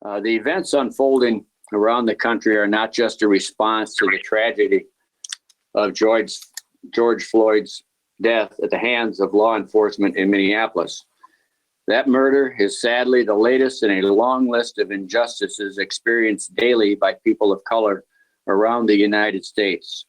The events unfolding around the country are not just a response to the tragedy of George Floyd's death at the hands of law enforcement in Minneapolis. That murder is sadly the latest in a long list of injustices experienced daily by people of color around the United States.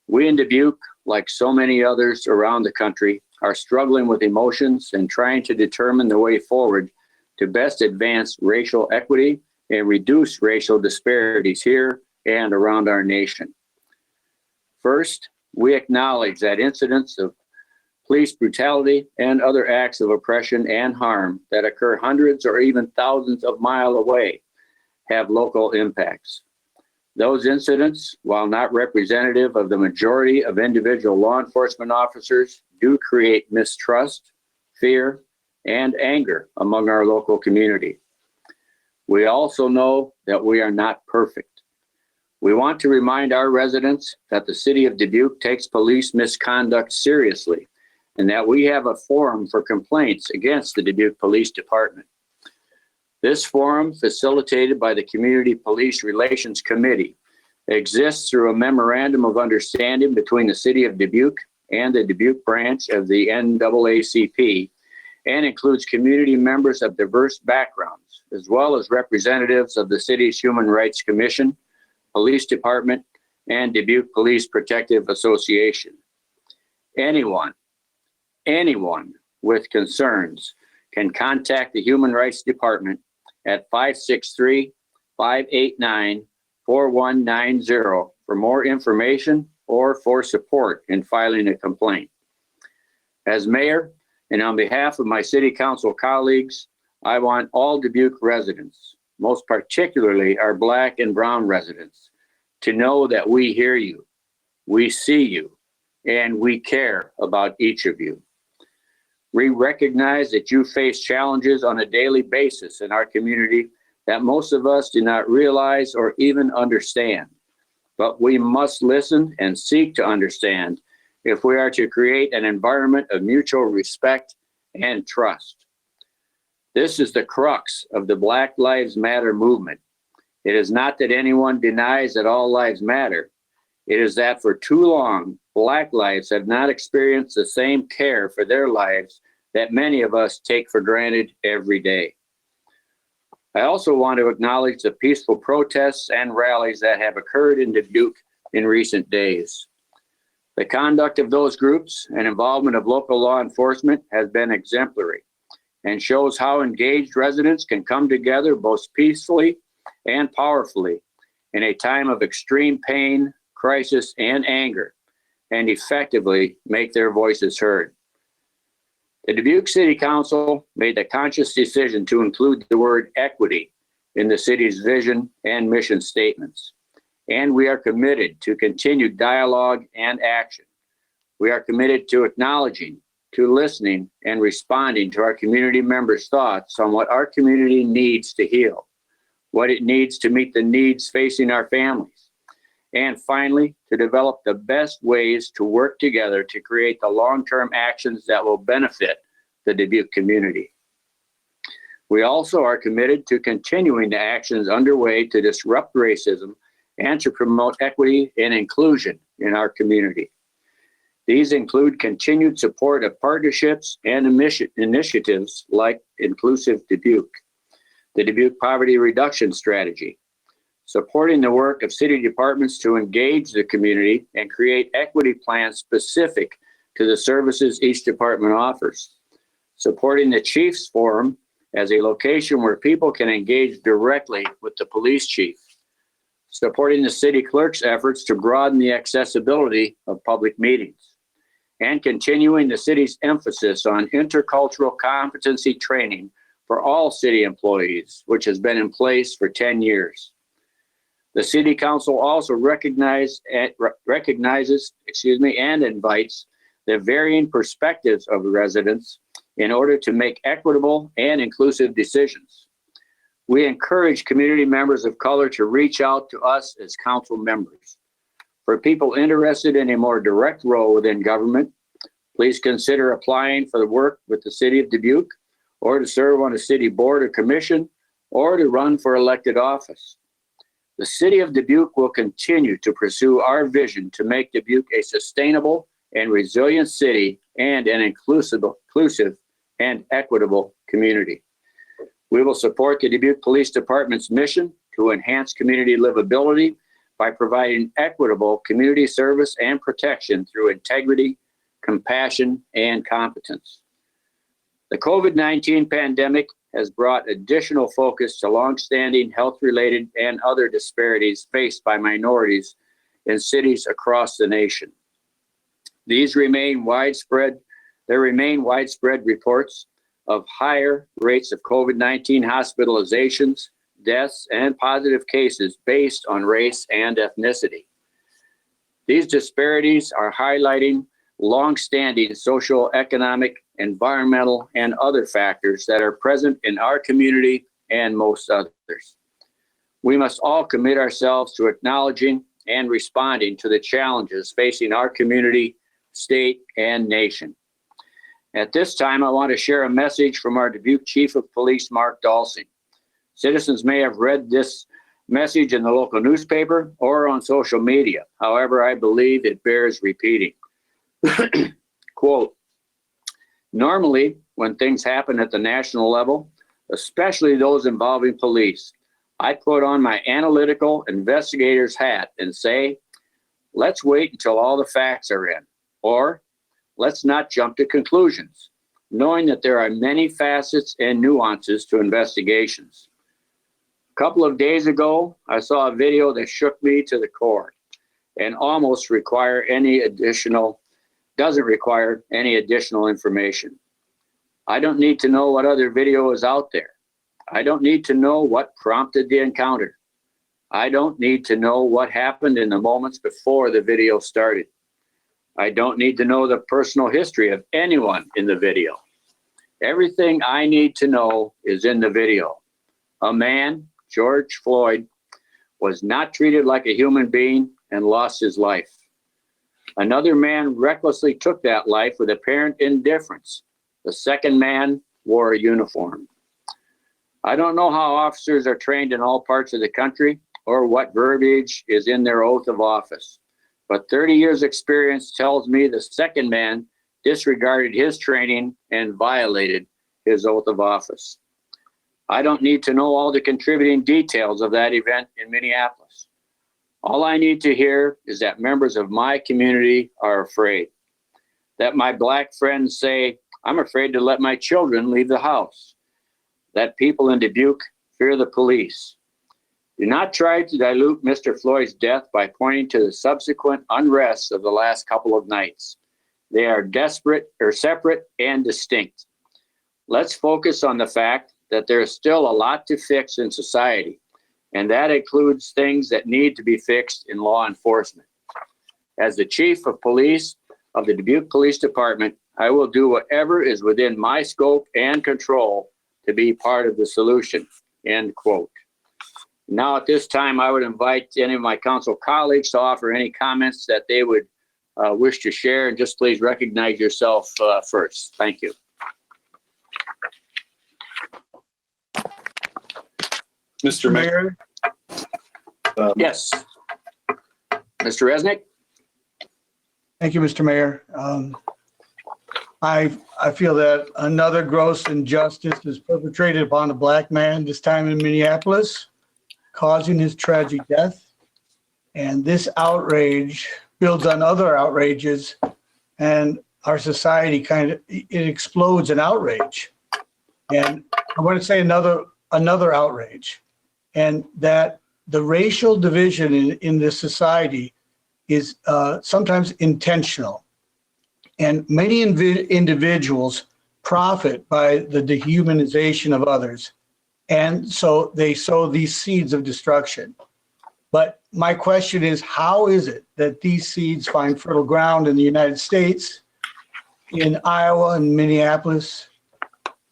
We in Dubuque, like so many others around the country, are struggling with emotions and trying to determine the way forward to best advance racial equity and reduce racial disparities here and around our nation. First, we acknowledge that incidents of police brutality and other acts of oppression and harm that occur hundreds or even thousands of miles away have local impacts. Those incidents, while not representative of the majority of individual law enforcement officers, do create mistrust, fear, and anger among our local community. We also know that we are not perfect. We want to remind our residents that the city of Dubuque takes police misconduct seriously and that we have a forum for complaints against the Dubuque Police Department. This forum, facilitated by the Community Police Relations Committee, exists through a memorandum of understanding between the city of Dubuque and the Dubuque branch of the NAACP, and includes community members of diverse backgrounds, as well as representatives of the city's Human Rights Commission, Police Department, and Dubuque Police Protective Association. Anyone with concerns can contact the Human Rights Department at 563-589-4190 for more information or for support in filing a complaint. As mayor, and on behalf of my city council colleagues, I want all Dubuque residents, most particularly our Black and Brown residents, to know that we hear you, we see you, and we care about each of you. We recognize that you face challenges on a daily basis in our community that most of us do not realize or even understand. But we must listen and seek to understand if we are to create an environment of mutual respect and trust. This is the crux of the Black Lives Matter movement. It is not that anyone denies that all lives matter. It is that for too long, Black lives have not experienced the same care for their lives that many of us take for granted every day. I also want to acknowledge the peaceful protests and rallies that have occurred in Dubuque in recent days. The conduct of those groups and involvement of local law enforcement has been exemplary and shows how engaged residents can come together both peacefully and powerfully in a time of extreme pain, crisis, and anger, and effectively make their voices heard. The Dubuque City Council made the conscious decision to include the word equity in the city's vision and mission statements, and we are committed to continued dialogue and action. We are committed to acknowledging, to listening, and responding to our community members' thoughts on what our community needs to heal, what it needs to meet the needs facing our families, and finally, to develop the best ways to work together to create the long-term actions that will benefit the Dubuque community. We also are committed to continuing the actions underway to disrupt racism and to promote equity and inclusion in our community. These include continued support of partnerships and initiatives like Inclusive Dubuque, the Dubuque Poverty Reduction Strategy, supporting the work of city departments to engage the community and create equity plans specific to the services each department offers, supporting the Chiefs Forum as a location where people can engage directly with the police chief, supporting the city clerk's efforts to broaden the accessibility of public meetings, and continuing the city's emphasis on intercultural competency training for all city employees, which has been in place for 10 years. The City Council also recognizes and invites the varying perspectives of the residents in order to make equitable and inclusive decisions. We encourage community members of color to reach out to us as council members. For people interested in a more direct role within government, please consider applying for the work with the City of Dubuque or to serve on a city board or commission or to run for elected office. The City of Dubuque will continue to pursue our vision to make Dubuque a sustainable and resilient city and an inclusive and equitable community. We will support the Dubuque Police Department's mission to enhance community livability by providing equitable community service and protection through integrity, compassion, and competence. The COVID-19 pandemic has brought additional focus to longstanding health-related and other disparities faced by minorities in cities across the nation. There remain widespread reports of higher rates of COVID-19 hospitalizations, deaths, and positive cases based on race and ethnicity. These disparities are highlighting longstanding social, economic, environmental, and other factors that are present in our community and most others. We must all commit ourselves to acknowledging and responding to the challenges facing our community, state, and nation. At this time, I want to share a message from our Dubuque Chief of Police, Mark Dalsing. Citizens may have read this message in the local newspaper or on social media. However, I believe it bears repeating. Quote, normally, when things happen at the national level, especially those involving police, I put on my analytical investigator's hat and say, let's wait until all the facts are in, or let's not jump to conclusions, knowing that there are many facets and nuances to investigations. A couple of days ago, I saw a video that shook me to the core and almost doesn't require any additional information. I don't need to know what other video is out there. I don't need to know what prompted the encounter. I don't need to know what happened in the moments before the video started. I don't need to know the personal history of anyone in the video. Everything I need to know is in the video. A man, George Floyd, was not treated like a human being and lost his life. Another man recklessly took that life with apparent indifference. The second man wore a uniform. I don't know how officers are trained in all parts of the country or what verbiage is in their oath of office, but 30 years experience tells me the second man disregarded his training and violated his oath of office. I don't need to know all the contributing details of that event in Minneapolis. All I need to hear is that members of my community are afraid. That my Black friends say, I'm afraid to let my children leave the house. That people in Dubuque fear the police. Do not try to dilute Mr. Floyd's death by pointing to the subsequent unrest of the last couple of nights. They are separate and distinct. Let's focus on the fact that there is still a lot to fix in society, and that includes things that need to be fixed in law enforcement. As the Chief of Police of the Dubuque Police Department, I will do whatever is within my scope and control to be part of the solution, end quote. Now at this time, I would invite any of my council colleagues to offer any comments that they would wish to share, and just please recognize yourself first. Thank you. Mr. Mayor. Yes. Mr. Resnick? Thank you, Mr. Mayor. I feel that another gross injustice is perpetrated upon a Black man, this time in Minneapolis, causing his tragic death. And this outrage builds on other outrages, and our society it explodes in outrage. And I want to say another outrage, and that the racial division in this society is sometimes intentional. And many individuals profit by the dehumanization of others. And so they sow these seeds of destruction. But my question is, how is it that these seeds find fertile ground in the United States, in Iowa and Minneapolis,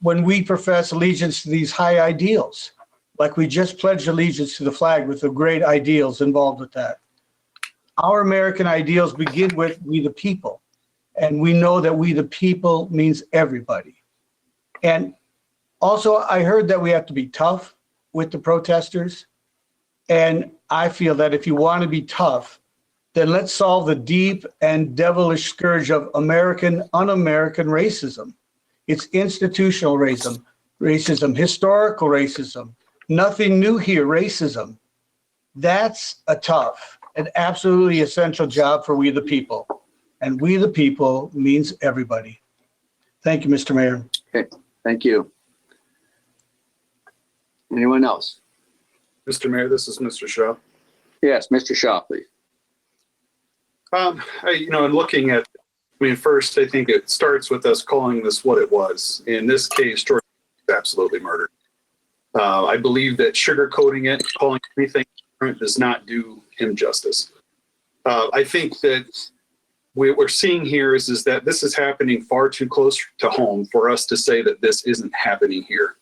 when we profess allegiance to these high ideals? Like we just pledged allegiance to the flag with the great ideals involved with that. Our American ideals begin with we the people. And we know that we the people means everybody. And also I heard that we have to be tough. with the protesters. And I feel that if you want to be tough, then let's solve the deep and devilish scourge of un-American racism. It's institutional racism, historical racism, nothing new here, racism. That's a tough and absolutely essential job for we the people. And we the people means everybody. Thank you, Mr. Mayor. Okay, thank you. Anyone else? Mr. Mayor, this is Mr. Shaw. Yes, Mr. Shaw, please. In looking at, first, I think it starts with us calling this what it was. In this case, George was absolutely murdered. I believe that sugarcoating it, calling anything different, does not do him justice. I think that what we're seeing here is that this is happening far too close to home for us to say that this isn't happening here.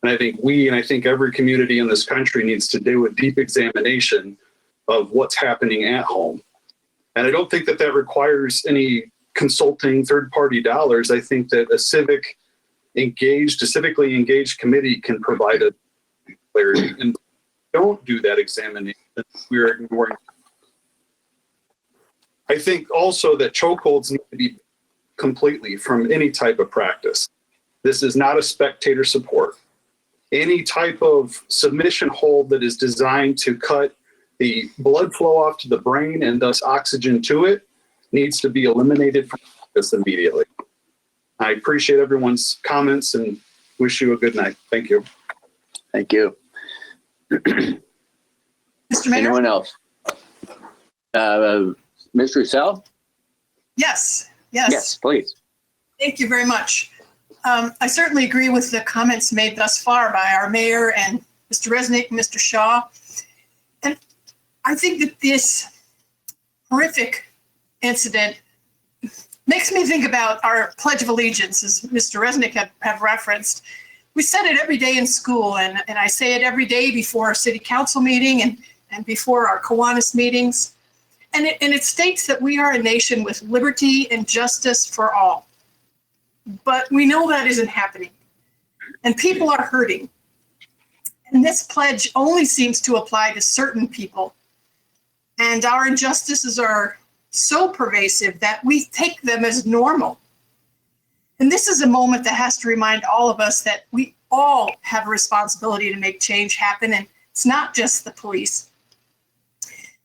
And I think every community in this country needs to do a deep examination of what's happening at home. And I don't think that that requires any consulting third-party dollars. I think that a civically engaged committee can provide a clarity. And don't do that examination, we're ignoring. I think also that chokeholds need to be completely from any type of practice. This is not a spectator support. Any type of submission hold that is designed to cut the blood flow off to the brain and thus oxygen to it needs to be eliminated from this immediately. I appreciate everyone's comments and wish you a good night. Thank you. Thank you. Mr. Mayor? Anyone else? Mr. Russell? Yes. Yes, please. Thank you very much. I certainly agree with the comments made thus far by our mayor and Mr. Resnick and Mr. Shaw. And I think that this horrific incident makes me think about our Pledge of Allegiance, as Mr. Resnick have referenced. We said it every day in school, and I say it every day before our city council meeting and before our Kiwanis meetings. And it states that we are a nation with liberty and justice for all. But we know that isn't happening. And people are hurting. And this pledge only seems to apply to certain people. And our injustices are so pervasive that we take them as normal. And this is a moment that has to remind all of us that we all have a responsibility to make change happen. And it's not just the police.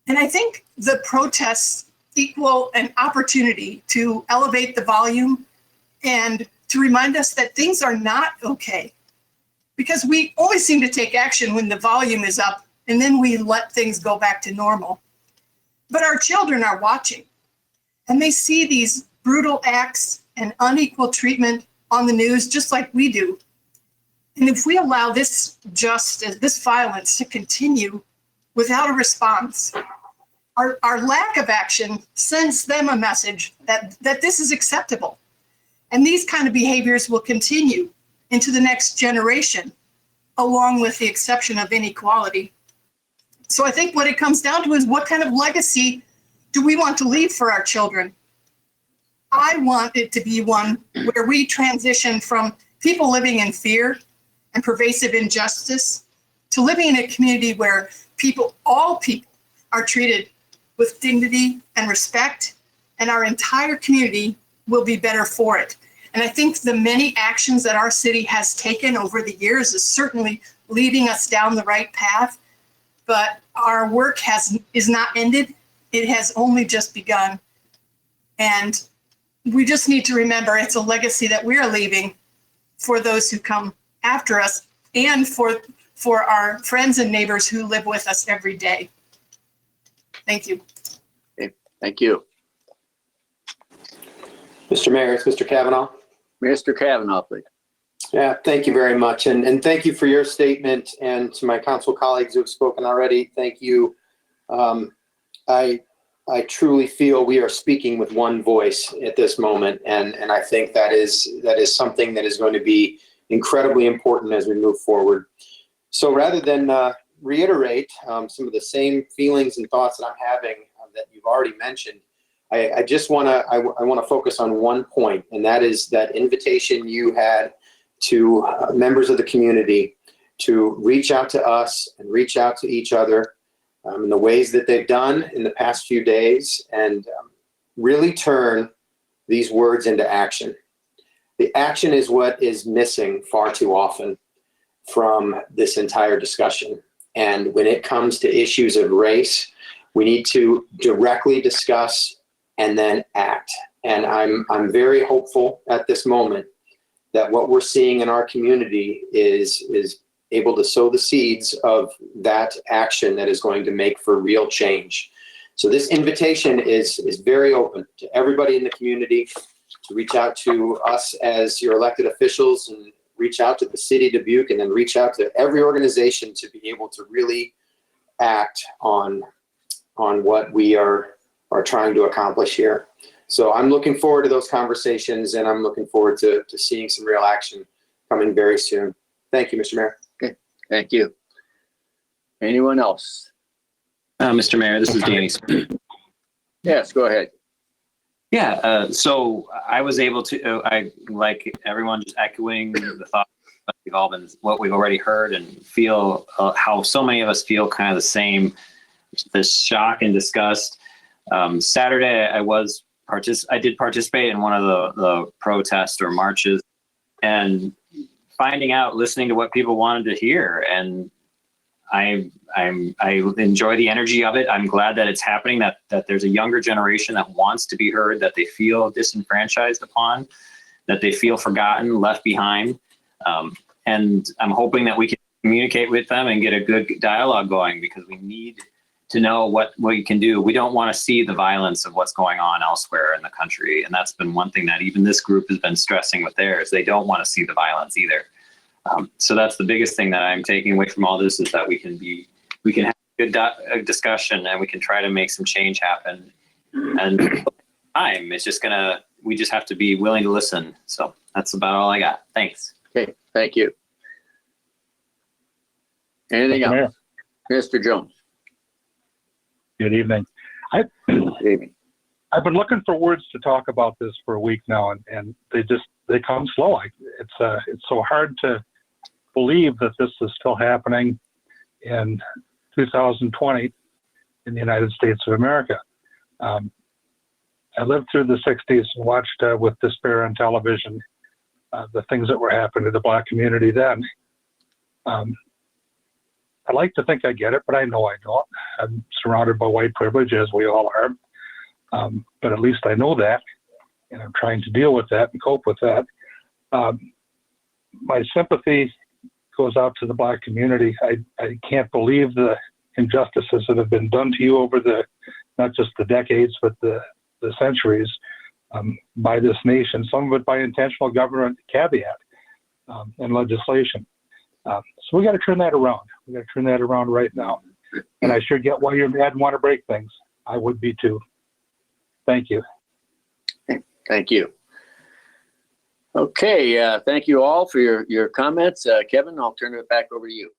And I think the protests equal an opportunity to elevate the volume and to remind us that things are not okay. Because we always seem to take action when the volume is up, and then we let things go back to normal. But our children are watching, and they see these brutal acts and unequal treatment on the news just like we do. And if we allow this violence to continue without a response, our lack of action sends them a message that this is acceptable. And these kind of behaviors will continue into the next generation, along with the exception of inequality. So I think what it comes down to is, what kind of legacy do we want to leave for our children? I want it to be one where we transition from people living in fear and pervasive injustice to living in a community where all people are treated with dignity and respect, and our entire community will be better for it. And I think the many actions that our city has taken over the years is certainly leading us down the right path, but our work is not ended. It has only just begun. And we just need to remember it's a legacy that we're leaving for those who come after us and for our friends and neighbors who live with us every day. Thank you. Okay, thank you. Mr. Mayor, it's Mr. Kavanaugh. Mr. Kavanaugh, please. Yeah, thank you very much. And thank you for your statement, and to my council colleagues who have spoken already, thank you. I truly feel we are speaking with one voice at this moment, and I think that is something that is going to be incredibly important as we move forward. So rather than reiterate some of the same feelings and thoughts that I'm having that you've already mentioned, I just want to focus on one point, and that is that invitation you had to members of the community to reach out to us and reach out to each other in the ways that they've done in the past few days, and really turn these words into action. The action is what is missing far too often from this entire discussion. And when it comes to issues of race, we need to directly discuss and then act. And I'm very hopeful at this moment that what we're seeing in our community is able to sow the seeds of that action that is going to make for real change. So this invitation is very open to everybody in the community to reach out to us as your elected officials, and reach out to the city of Dubuque, and then reach out to every organization to be able to really act on what we are trying to accomplish here. So I'm looking forward to those conversations, and I'm looking forward to seeing some real action coming very soon. Thank you, Mr. Mayor. Okay, thank you. Anyone else? Mr. Mayor, this is Danny. Yes, go ahead. Yeah, so I was able to, I like everyone just echoing the thoughts that we've all been, what we've already heard, and feel how so many of us feel kind of the same, this shock and disgust. Saturday, I did participate in one of the protests or marches, and finding out, listening to what people wanted to hear, and I enjoy the energy of it. I'm glad that it's happening, that there's a younger generation that wants to be heard, that they feel disenfranchised upon, that they feel forgotten, left behind. And I'm hoping that we can communicate with them and get a good dialogue going, because we need to know what we can do. We don't want to see the violence of what's going on elsewhere in the country. And that's been one thing that even this group has been stressing with theirs. They don't want to see the violence either. So that's the biggest thing that I'm taking away from all this, is that we can have a good discussion, and we can try to make some change happen. And time, we just have to be willing to listen. So that's about all I got. Thanks. Okay, thank you. Anything else? Mr. Jones. Good evening. Good evening. I've been looking for words to talk about this for a week now, and they come slow. It's so hard to believe that this is still happening in 2020 in the United States of America. I lived through the 60s and watched with despair on television the things that were happening to the Black community then. I like to think I get it, but I know I don't. I'm surrounded by white privilege, as we all are. But at least I know that, and I'm trying to deal with that and cope with that. My sympathy goes out to the Black community. I can't believe the injustices that have been done to you over not just the decades, but the centuries by this nation, some of it by intentional government caveat and legislation. So we got to turn that around. We got to turn that around right now. And I sure get why you're mad and want to break things. I would be too. Thank you. Thank you. Okay, thank you all for your comments. Kevin, I'll turn it back over to you.